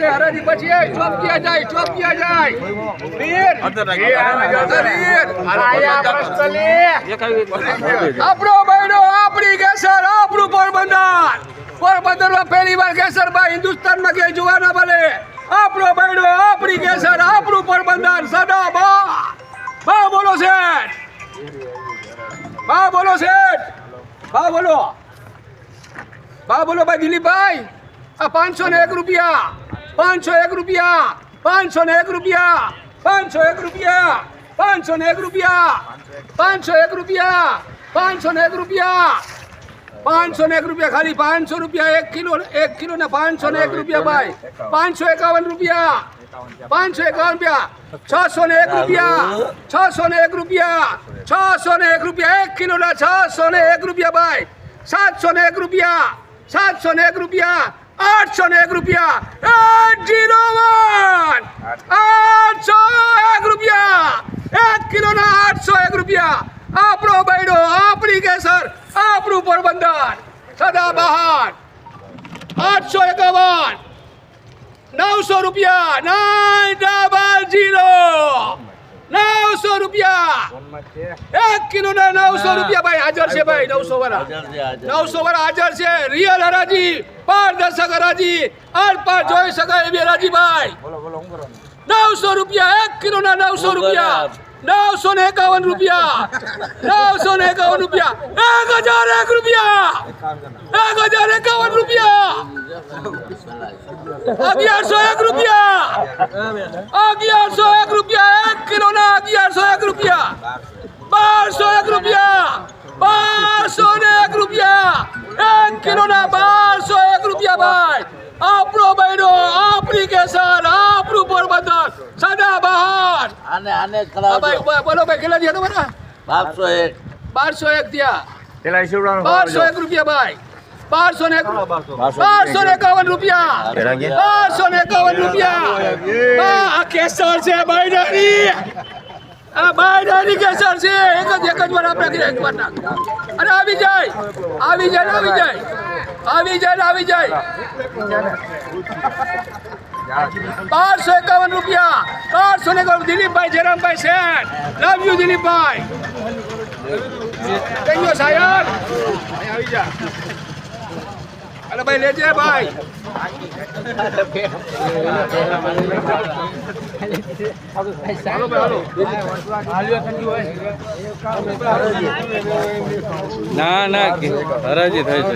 हराजी बची है चौक किया जाए આપણો બહેનો આપણી કેસર આપણું પોરબંદરમાં પહેલી વાર કેસર ભાઈ હિન્દુસ્તાનમાં કે જોવા ના મળે આપણો બહેનો આપણી કેસર આપણું પોરબંદર સદા બા બોલો શેઠ બા બોલો ભાઈ દિલીપભાઈ આ 501 રૂપિયા 501 રૂપિયા 501 રૂપિયા 501 રૂપિયા 501 રૂપિયા 501 રૂપિયા 501 રૂપિયા 501 રૂપિયા ખાલી 500 રૂપિયા 1 કિલો ને 501 રૂપિયા ભાઈ 551 રૂપિયા 551 રૂપિયા 601 રૂપિયા 601 રૂપિયા 1 કિલો ના 601 રૂપિયા ભાઈ 701 રૂપિયા 701 રૂપિયા 801 રૂપિયા 801 801 રૂપિયા 1 કિલો ના 801 રૂપિયા આપણો બૈડો આપણી કેસર આપણું પોરબંદર સદા બહાર 851 900 રૂપિયા 900 રૂપિયા 1 કિલો ના 900 રૂપિયા ભાઈ હાજર છે ભાઈ 900 વાળા હાજર છે રિયલ હરાજી પારદર્શક હરાજી આર પાર જોઈ શકાય એવી હરાજી ભાઈ 900 રૂપિયા 1 કિલો ના 900 રૂપિયા 951 રૂપિયા 951 રૂપિયા 1001 રૂપિયા 1051 રૂપિયા 1101 રૂપિયા 1101 રૂપિયા 1 કિલો ના 1101 રૂપિયા 1201 રૂપિયા 1201 રૂપિયા 1 કિલો ના 1201 રૂપિયા ભાઈ આપણો બહેનો આપણી કેસર આપણું પોરબંદર સદા બહાર આને ખરાબ ભાઈ બોલો ભાઈ કેટલા દિયા તમારા 1201 દિયા 1201 રૂપિયા ભાઈ 1251 રૂપિયા 1251 રૂપિયા આ કેસર છે બાયડાની આ બાયડાની કેસર છે એક જ વાર આપણે એક વાર નાખ અરે આવી જાય 1251 રૂપિયા 1251 Dilipbhai Jayrambhai Sheth love you Dilipbhai thank you sir આવી જા અરે ભાઈ લેજે ભાઈ ના હરાજી થાય છે